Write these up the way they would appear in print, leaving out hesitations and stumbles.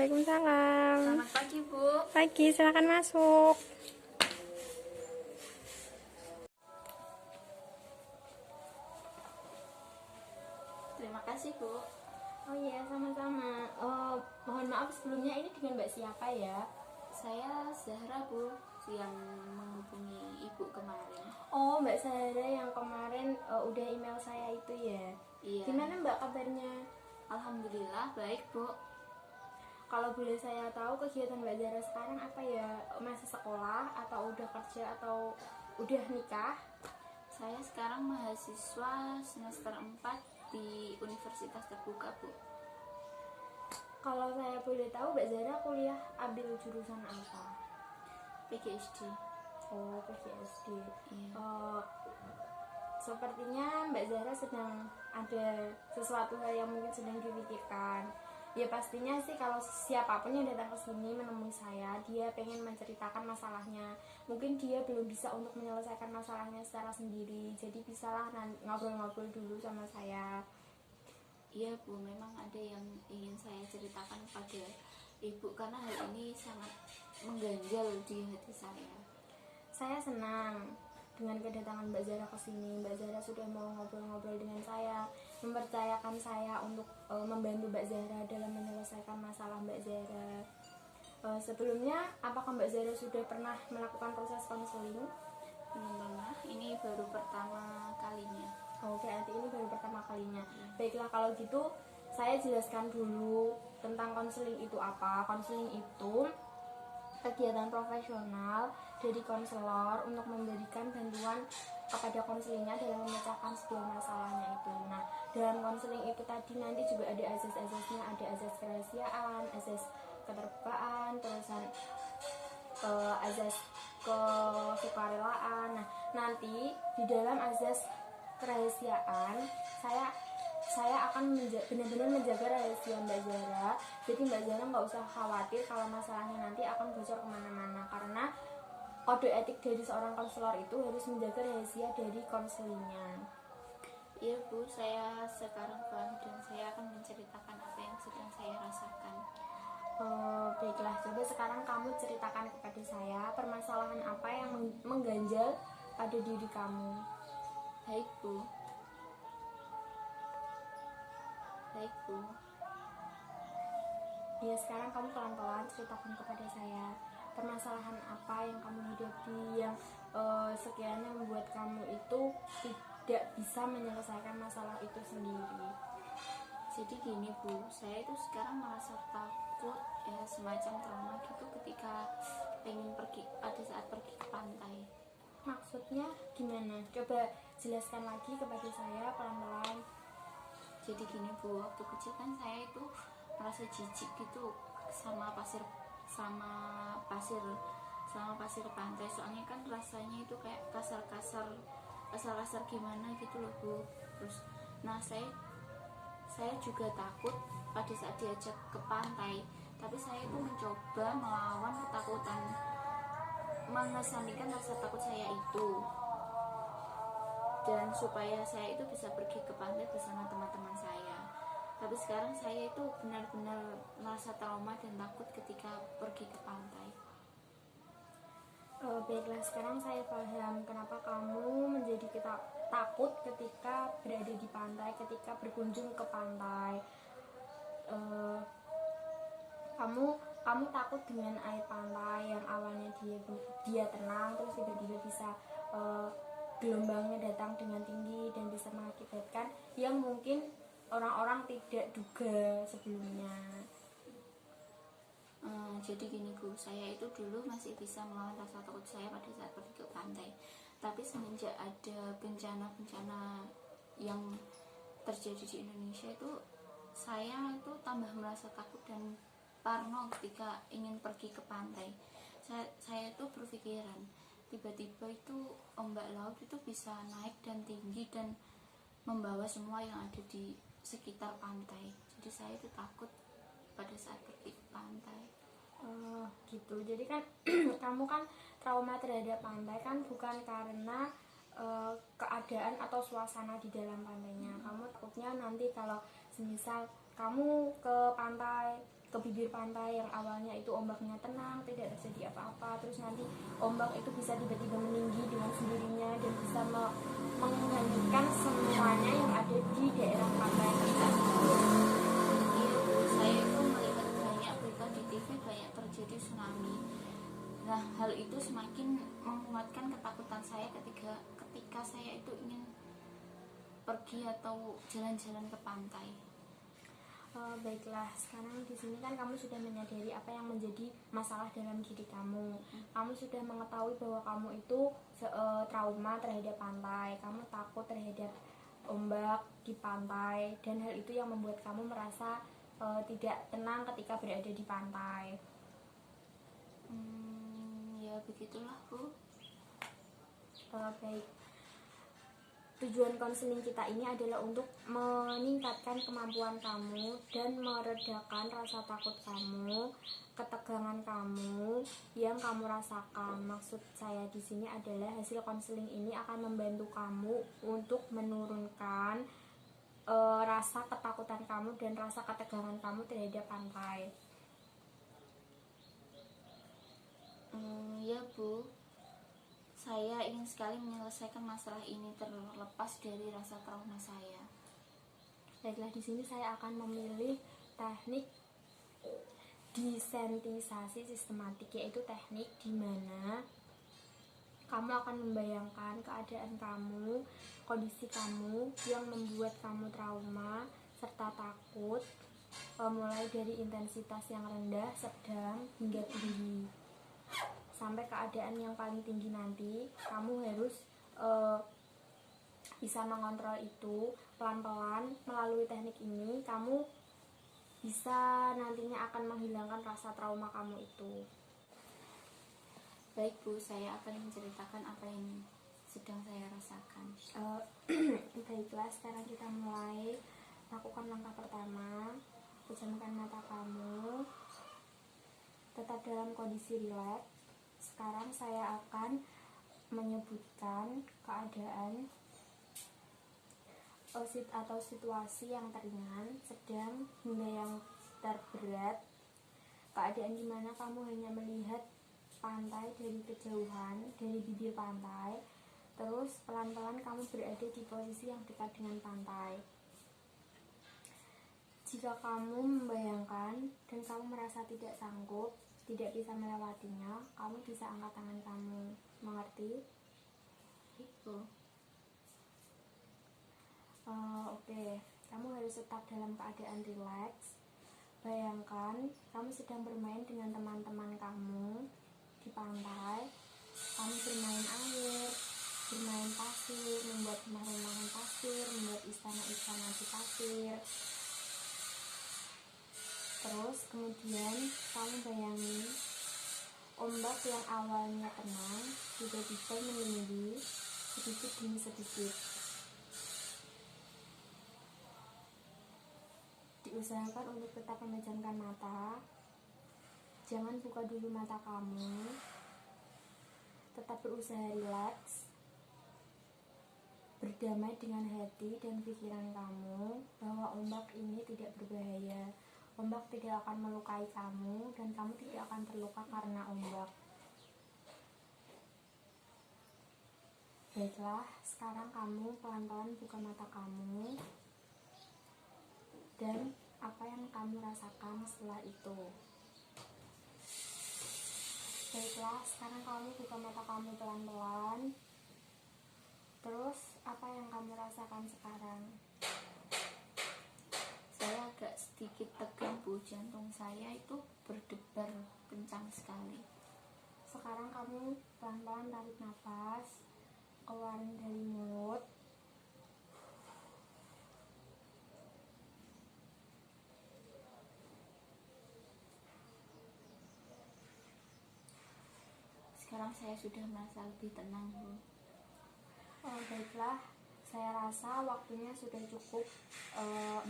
Waalaikumsalam. Selamat pagi, Bu. Pagi, silakan masuk. Terima kasih, Bu. Oh iya, sama-sama. Mohon maaf sebelumnya, ini dengan Mbak siapa ya? Saya Zahra, Bu, yang menghubungi Ibu kemarin. Oh, Mbak Zahra yang kemarin udah email saya itu ya. Iya. Gimana Mbak kabarnya? Alhamdulillah baik, Bu. Kalau boleh saya tahu kegiatan Mbak Zahra sekarang apa ya? Masih sekolah atau udah kerja atau udah nikah? Saya sekarang mahasiswa semester 4 di Universitas Terbuka, Bu. Kalau saya boleh tahu Mbak Zahra kuliah ambil jurusan apa? PGSD. Oh, PGSD. Iya. Sepertinya Mbak Zahra sedang ada sesuatu hal yang mungkin sedang dipikirkan. Ya pastinya sih kalau siapapun yang datang ke sini menemui saya, dia pengen menceritakan masalahnya. Mungkin dia belum bisa untuk menyelesaikan masalahnya secara sendiri, jadi bisalah ngobrol-ngobrol dulu sama saya. Iya, Bu, memang ada yang ingin saya ceritakan pada Ibu karena hal ini sangat mengganjal di hati saya. Saya senang dengan kedatangan Mbak Zahra ke sini. Mbak Zahra sudah mau ngobrol-ngobrol dengan saya, mempercayakan saya untuk membantu Mbak Zahra dalam menyelesaikan masalah Mbak Zahra. Sebelumnya, apakah Mbak Zahra sudah pernah melakukan proses konseling? Belum pernah, ini baru pertama kalinya. Oh, berarti ini baru pertama kalinya. Baiklah, kalau gitu saya jelaskan dulu tentang konseling itu apa. Konseling itu kegiatan profesional dari konselor untuk memberikan bantuan kepada konselingnya dalam memecahkan sebuah masalahnya itu. Nah, dalam konseling itu tadi nanti juga ada azas-azasnya, ada azas kerahasiaan, azas keterbukaan, terusan azas kesukarelaan. Nah, nanti di dalam azas kerahasiaan saya akan benar-benar menjaga rahasia Mbak Zahra. Jadi Mbak Zahra nggak usah khawatir kalau masalahnya nanti akan bocor kemana-mana, karena kode etik dari seorang konselor itu harus menjaga rahasia dari konselingnya. Iya, Bu, saya sekarang paham dan saya akan menceritakan apa yang sedang saya rasakan. Baiklah, coba sekarang kamu ceritakan kepada saya permasalahan apa yang mengganjal pada diri kamu. Baik, Bu. Baik, Bu. Ya, sekarang kamu pelan-pelan ceritakan kepada saya permasalahan apa yang kamu hadapi yang sekiranya membuat kamu itu tidak bisa menyelesaikan masalah itu sendiri. Jadi gini, Bu, saya itu sekarang merasa takut, ya semacam trauma gitu ketika pengen pergi pada saat pergi ke pantai. Maksudnya gimana? Coba jelaskan lagi kepada saya pelan-pelan. Jadi gini, Bu, waktu kecil kan saya itu merasa jijik gitu sama pasir pantai, soalnya kan rasanya itu kayak kasar gimana gitu loh, Bu. Terus nah saya juga takut pada saat diajak ke pantai, tapi saya itu mencoba melawan ketakutan, mengesampingkan rasa takut saya itu, dan supaya saya itu bisa pergi ke pantai bersama teman-teman saya. Tapi sekarang saya itu benar-benar merasa trauma dan takut ketika pergi ke pantai. Baiklah, sekarang saya paham kenapa kamu menjadi takut ketika berada di pantai, ketika berkunjung ke pantai. Kamu takut dengan air pantai yang awalnya dia tenang, terus tiba-tiba bisa gelombangnya datang dengan tinggi dan bisa mengakibatkan yang mungkin orang-orang tidak duga sebelumnya. Jadi gini, Bu, saya itu dulu masih bisa melawan rasa takut saya pada saat pergi ke pantai, tapi semenjak ada bencana-bencana yang terjadi di Indonesia itu, saya itu tambah merasa takut dan parno ketika ingin pergi ke pantai. Saya itu berpikiran tiba-tiba itu ombak laut itu bisa naik dan tinggi dan membawa semua yang ada di sekitar pantai. Jadi saya itu takut pada saat pergi ke pantai. Gitu. Jadi kan kamu kan trauma terhadap pantai kan bukan karena keadaan atau suasana di dalam pantainya. Kamu takutnya nanti kalau semisal kamu ke pantai ke bibir pantai yang awalnya itu ombaknya tenang, tidak terjadi apa-apa, terus nanti ombak itu bisa tiba-tiba meninggi dengan sendirinya dan bisa menghanyutkan semuanya yang ada di daerah pantai tersebut. Iya Bu, saya itu melihat banyak berita di TV banyak terjadi tsunami. Nah, hal itu semakin menguatkan ketakutan saya ketika saya itu ingin pergi atau jalan-jalan ke pantai. Baiklah, sekarang di sini kan kamu sudah menyadari apa yang menjadi masalah dalam diri kamu. Kamu sudah mengetahui bahwa kamu itu trauma terhadap pantai, kamu takut terhadap ombak di pantai, dan hal itu yang membuat kamu merasa tidak tenang ketika berada di pantai. Ya begitulah Bu. Baik. Tujuan konseling kita ini adalah untuk meningkatkan kemampuan kamu dan meredakan rasa takut kamu, ketegangan kamu yang kamu rasakan. Maksud saya di sini adalah hasil konseling ini akan membantu kamu untuk menurunkan rasa ketakutan kamu dan rasa ketegangan kamu terhadap pantai. Ya Bu, saya ingin sekali menyelesaikan masalah ini terlepas dari rasa trauma saya. Baiklah, di sini saya akan memilih teknik desensitisasi sistematik, yaitu teknik di mana kamu akan membayangkan keadaan kamu, kondisi kamu yang membuat kamu trauma serta takut, mulai dari intensitas yang rendah, sedang, hingga tinggi. Sampai keadaan yang paling tinggi nanti, kamu harus bisa mengontrol itu pelan-pelan. Melalui teknik ini, kamu bisa nantinya akan menghilangkan rasa trauma kamu itu. Baik Bu, saya akan menceritakan apa yang sedang saya rasakan. Baiklah, sekarang kita mulai lakukan langkah pertama. Pejamkan mata kamu, tetap dalam kondisi rileks. Sekarang saya akan menyebutkan keadaan atau situasi yang ringan, sedang, hingga yang terberat. Keadaan dimana kamu hanya melihat pantai dari kejauhan, dari bibir pantai, terus pelan-pelan kamu berada di posisi yang dekat dengan pantai. Jika kamu membayangkan dan kamu merasa tidak sanggup, tidak bisa melewatinya, kamu bisa angkat tangan kamu. Mengerti? Itu. Oke. Kamu harus tetap dalam keadaan rileks. Bayangkan kamu sedang bermain dengan teman-teman kamu di pantai. Kamu bermain air, bermain pasir, membuat rumah-rumahan pasir, membuat istana-istana di pasir. Terus kemudian kamu bayangin ombak yang awalnya tenang tiba-tiba meninggi sedikit demi sedikit. Diusahakan untuk tetap memejamkan mata. Jangan buka dulu mata kamu. Tetap berusaha rileks. Berdamai dengan hati dan pikiran kamu bahwa ombak ini tidak berbahaya. Ombak tidak akan melukai kamu dan kamu tidak akan terluka karena ombak. Baiklah, sekarang kamu pelan-pelan buka mata kamu. Dan apa yang kamu rasakan setelah itu? Baiklah, sekarang kamu buka mata kamu pelan-pelan. Terus, apa yang kamu rasakan sekarang? Saya agak sedikit tegang Bu, jantung saya itu berdebar kencang sekali. Sekarang kamu pelan-pelan tarik nafas, keluarin dari mulut. Sekarang saya sudah merasa lebih tenang Bu. Baiklah, saya rasa waktunya sudah cukup 45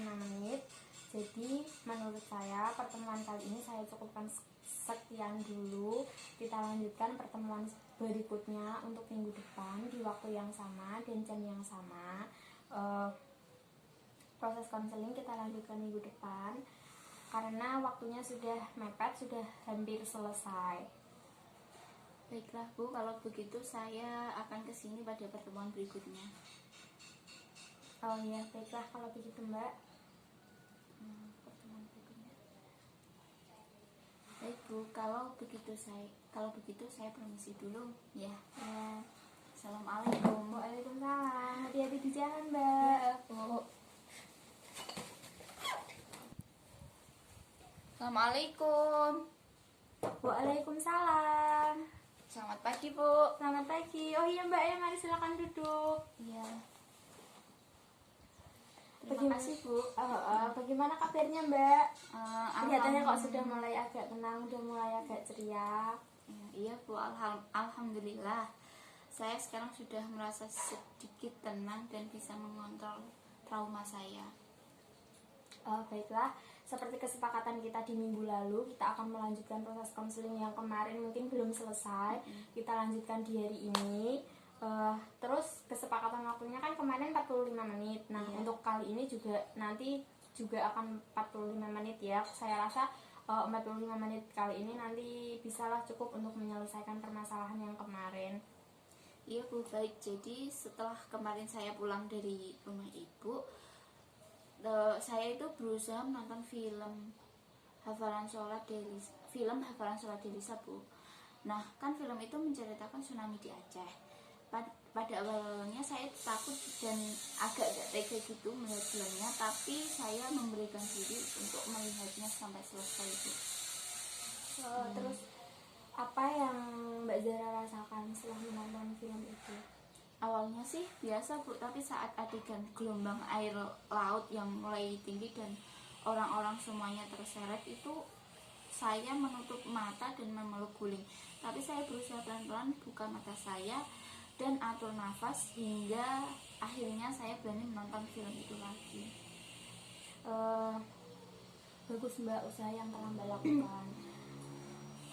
menit. Jadi menurut saya pertemuan kali ini saya cukupkan sekian dulu. Kita lanjutkan pertemuan berikutnya untuk minggu depan di waktu yang sama dan jam yang sama. Proses konseling kita lanjutkan minggu depan. karena waktunya sudah mepet, sudah hampir selesai. Baiklah Bu, kalau begitu saya akan kesini pada pertemuan berikutnya. Oh iya, baiklah kalau begitu Mbak. Pertemuan berikutnya. Baik Bu, kalau begitu saya permisi dulu ya. Ya. Assalamualaikum. Waalaikumsalam. Hati-hati di jalan Mbak. Ya, Bu. Assalamualaikum. Waalaikumsalam. Selamat pagi Bu. Selamat pagi. Oh iya Mbak ya, mari silakan duduk. Iya. Bagaimana- Terima kasih Bu. Bagaimana kabarnya Mbak? Kelihatannya kok Alhamdulillah. sudah mulai agak tenang, sudah mulai agak ceria. Iya Bu, alhamdulillah. Saya sekarang sudah merasa sedikit tenang dan bisa mengontrol trauma saya. Baiklah, seperti kesepakatan kita di minggu lalu, kita akan melanjutkan proses konseling yang kemarin mungkin belum selesai. Kita lanjutkan di hari ini. Terus kesepakatan waktunya kan kemarin 45 menit. Nah, Iya. untuk kali ini juga nanti juga akan 45 menit ya. Saya rasa 45 menit kali ini nanti bisalah cukup untuk menyelesaikan permasalahan yang kemarin. Iya Bu, baik. Jadi setelah kemarin saya pulang dari rumah Ibu, saya itu berusaha menonton film Hafalan Sholat Delisa Bu. Nah, kan film itu menceritakan tsunami di Aceh. Pada awalnya saya takut dan agak gak tega gitu melihat filmnya, tapi saya memberikan diri untuk melihatnya sampai selesai Bu. Terus apa yang Mbak Zara rasakan setelah menonton film itu? Awalnya sih biasa Bu, tapi saat adegan gelombang air laut yang mulai tinggi dan orang-orang semuanya terseret itu, saya menutup mata dan memeluk guling. Tapi saya berusaha pelan-pelan buka mata saya dan atur nafas hingga akhirnya saya berani menonton film itu lagi. Bagus Mbak usaha yang telah Mbak lakukan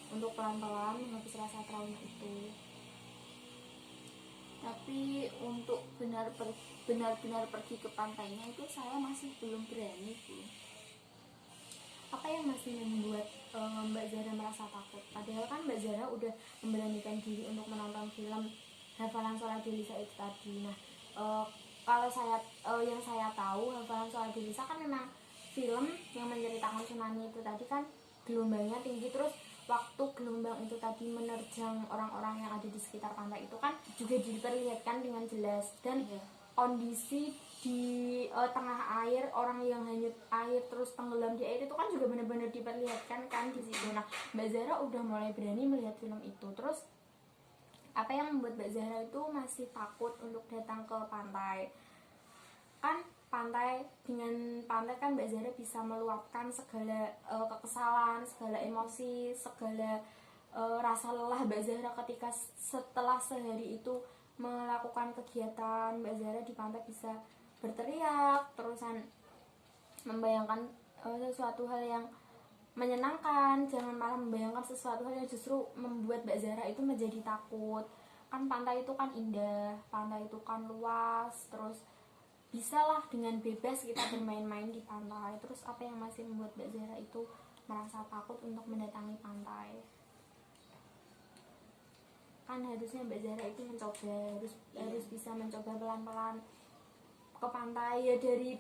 untuk pelan-pelan menghapus rasa trauma itu. Tapi untuk benar-benar pergi ke pantainya itu saya masih belum berani Bu. Apa yang masih membuat Mbak Zara merasa takut? Padahal kan Mbak Zara udah memberanikan diri untuk menonton film Hafalan Sholat Delisa itu tadi. Nah, kalau yang saya tahu Hafalan Sholat Delisa kan memang film yang menceritakan tsunami itu tadi kan gelombangnya tinggi, terus waktu gelombang itu tadi menerjang orang-orang yang ada di sekitar pantai itu kan juga diperlihatkan dengan jelas, dan Iya. kondisi di tengah air, orang yang hanyut air terus tenggelam di air itu kan juga benar-benar diperlihatkan kan di situ. Nah, Mbak Zara udah mulai berani melihat film itu. Terus apa yang membuat Mbak Zara itu masih takut untuk datang ke pantai? Kan dengan pantai kan Mbak Zara bisa meluapkan segala kekesalan, segala emosi, segala rasa lelah Mbak Zara ketika setelah sehari itu melakukan kegiatan. Mbak Zara di pantai bisa berteriak, terusan membayangkan sesuatu hal yang menyenangkan, jangan malah membayangkan sesuatu hal yang justru membuat Mbak Zara itu menjadi takut. Kan pantai itu kan indah, pantai itu kan luas, terus bisalah dengan bebas kita bermain-main di pantai. Terus apa yang masih membuat Mbak Zara itu merasa takut untuk mendatangi pantai? Kan harusnya Mbak Zara itu mencoba, harus bisa mencoba pelan-pelan ke pantai ya, dari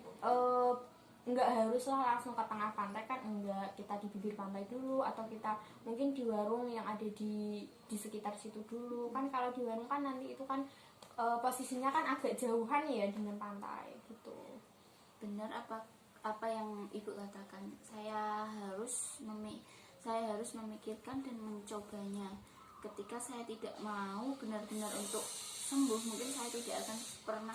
nggak haruslah langsung ke tengah pantai kan, enggak, kita di bibir pantai dulu, atau kita mungkin di warung yang ada di sekitar situ dulu. Kan kalau di warung kan nanti itu kan posisinya kan agak jauhan ya dengan pantai gitu. Benar apa yang Ibu katakan. Saya harus memikirkan dan mencobanya. Ketika saya tidak mau benar-benar untuk sembuh, mungkin saya tidak akan pernah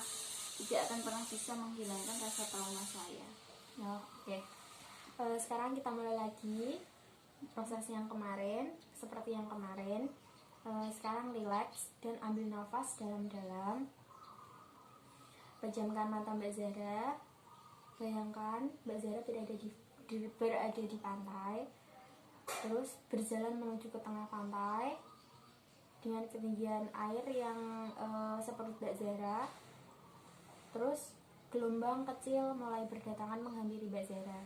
bisa menghilangkan rasa trauma saya. Ya, oke. Sekarang kita mulai lagi proses yang kemarin, seperti yang kemarin. Sekarang relax dan ambil nafas dalam-dalam. Pejamkan mata Mbak Zara. Bayangkan Mbak Zara berada di pantai. Terus berjalan menuju ke tengah pantai dengan ketinggian air yang seperti Mbak Zara. Terus gelombang kecil mulai berdatangan menghampiri Mbak Zara.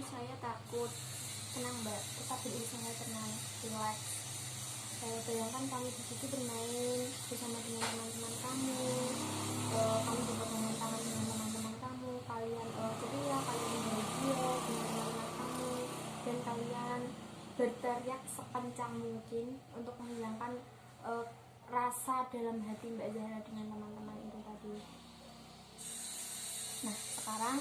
saya takut. Tenang Mbak, tetap berusaha, tenang, relax. Bayangkan kamu di situ bermain bersama dengan teman-teman kamu, kamu berpegangan tangan dengan teman-teman kamu, kalian ceria, kalian bahagia dengan teman-teman kamu, dan kalian berteriak sekencang mungkin untuk menghilangkan rasa dalam hati Mbak Zahra dengan teman-teman itu tadi. Nah, sekarang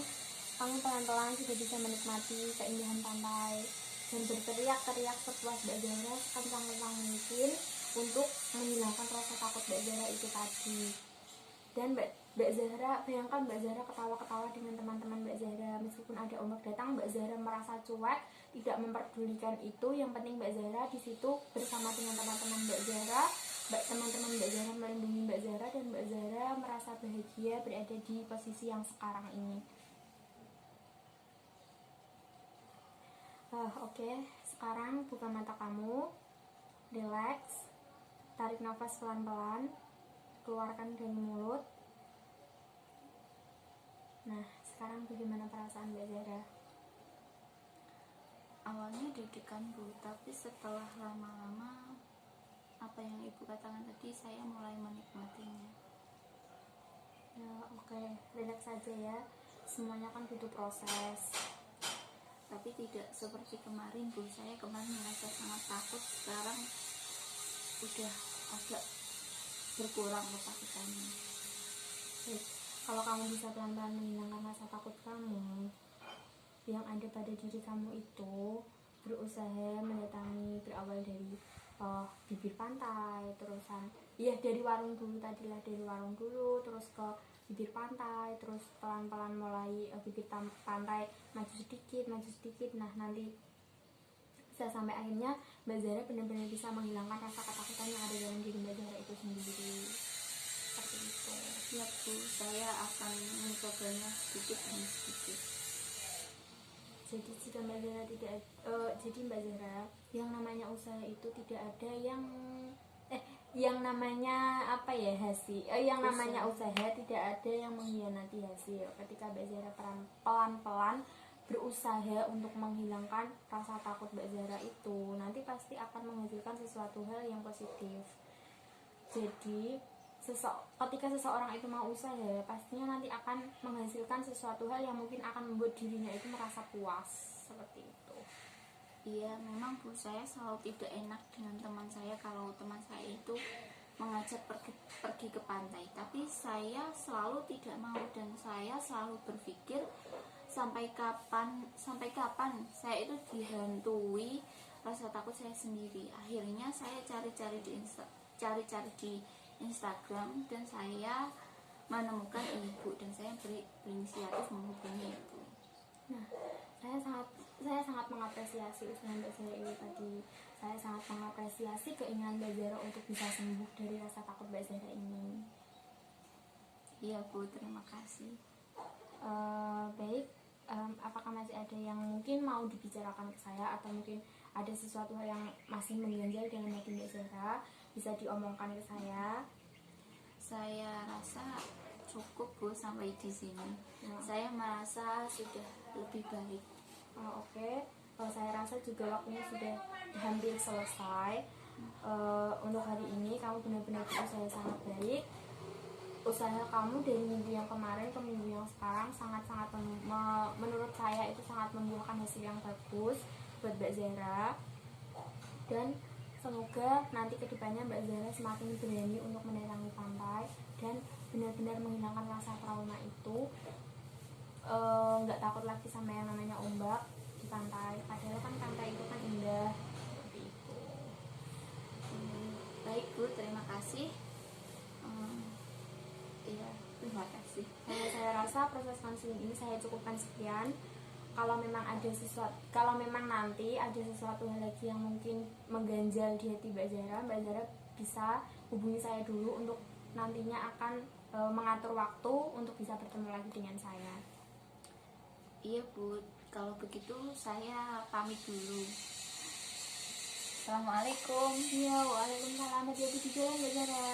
kamu pelan-pelan sudah bisa menikmati keindahan pantai dan berteriak-teriak sepuas Mbak Zahra sekencang-kencang mungkin untuk menghilangkan rasa takut Mbak Zahra itu tadi. Dan Mbak Zahra, bayangkan Mbak Zahra ketawa-ketawa dengan teman-teman Mbak Zahra, meskipun ada ombak datang, Mbak Zahra merasa cuek, tidak memperdulikan itu. Yang penting Mbak Zahra di situ bersama dengan teman-teman Mbak Zahra. Teman-teman Mbak Zahra melindungi Mbak Zahra, dan Mbak Zahra merasa bahagia berada di posisi yang sekarang ini. Oke, sekarang buka mata kamu, relax, tarik nafas pelan-pelan, keluarkan dari mulut. Nah, sekarang bagaimana perasaan Mbak Zahra? Awalnya deg-degan Bu, tapi setelah lama-lama apa yang Ibu katakan tadi, saya mulai menikmatinya. Ya, oke, relax saja ya. Semuanya kan butuh proses. Tapi tidak seperti kemarin Bu, saya kemarin merasa sangat takut, sekarang udah agak berkurang ketakutannya. Baik, kalau kamu bisa pelan-pelan menghilangkan rasa takut kamu, yang ada pada diri kamu itu berusaha mendatangi, berawal dari bibir pantai, terusan dari warung dulu tadilah, dari warung dulu terus ke bibir pantai, terus pelan-pelan mulai bibir pantai maju sedikit. Nah, nanti bisa sampai akhirnya Mbak Zahra benar-benar bisa menghilangkan rasa ketakutan yang ada dalam diri Mbak Zahra itu sendiri. Seperti itu. Ya Bu, saya akan mencobanya sedikit demi sedikit. Jadi jika Mbak Zahra Mbak Zahra, yang namanya usaha itu tidak ada yang namanya namanya usaha tidak ada yang mengkhianati hasil. Ketika Mbak Zahra pelan-pelan berusaha untuk menghilangkan rasa takut Mbak Zahra itu, nanti pasti akan menghasilkan sesuatu hal yang positif. Jadi ketika seseorang itu mau usaha, pastinya nanti akan menghasilkan sesuatu hal yang mungkin akan membuat dirinya itu merasa puas, seperti itu. Iya, memang Bu, saya selalu tidak enak dengan teman saya kalau teman saya itu mengajak pergi ke pantai, tapi saya selalu tidak mau, dan saya selalu berpikir sampai kapan saya itu dihantui rasa takut saya sendiri. Akhirnya saya cari-cari di Instagram, dan saya menemukan Ibu, dan saya berinisiatif menghubungi Ibu. Nah, saya sangat mengapresiasi usaha Mbak Zahra ini tadi. Saya sangat mengapresiasi keinginan Mbak Zahra untuk bisa sembuh dari rasa takut Mbak Zahra ini. Iya Bu, terima kasih. Baik, apakah masih ada yang mungkin mau dibicarakan ke saya, atau mungkin ada sesuatu hal yang masih mengganjal dalam hati Mbak Zahra, bisa diomongkan ke saya? Saya rasa cukup Bu sampai di sini. Saya merasa sudah lebih baik. Oke. Saya rasa juga waktunya sudah hampir selesai. Untuk hari ini kamu benar-benar berusaha sangat baik. Usaha kamu dari minggu yang kemarin ke minggu yang sekarang sangat-sangat menurut saya itu sangat membuahkan hasil yang bagus buat Mbak Zahra. Dan semoga nanti kedepannya Mbak Zahra semakin berani untuk mendatangi pantai dan benar-benar menghilangkan rasa trauma itu. Nggak takut lagi sama yang namanya ombak di pantai, padahal kan pantai itu kan indah, seperti itu. Baik Bu, terima kasih. Iya, terima kasih. Saya rasa proses konseling ini saya cukupkan sekian. Kalau memang nanti ada sesuatu hal lagi yang mungkin mengganjal di hati Mbak Zahra bisa hubungi saya dulu untuk nantinya akan mengatur waktu untuk bisa bertemu lagi dengan saya. Iya Bu, kalau begitu saya pamit dulu. Assalamualaikum. Iya, waalaikumsalam. Hati-hati di jalan Mbak Zahra.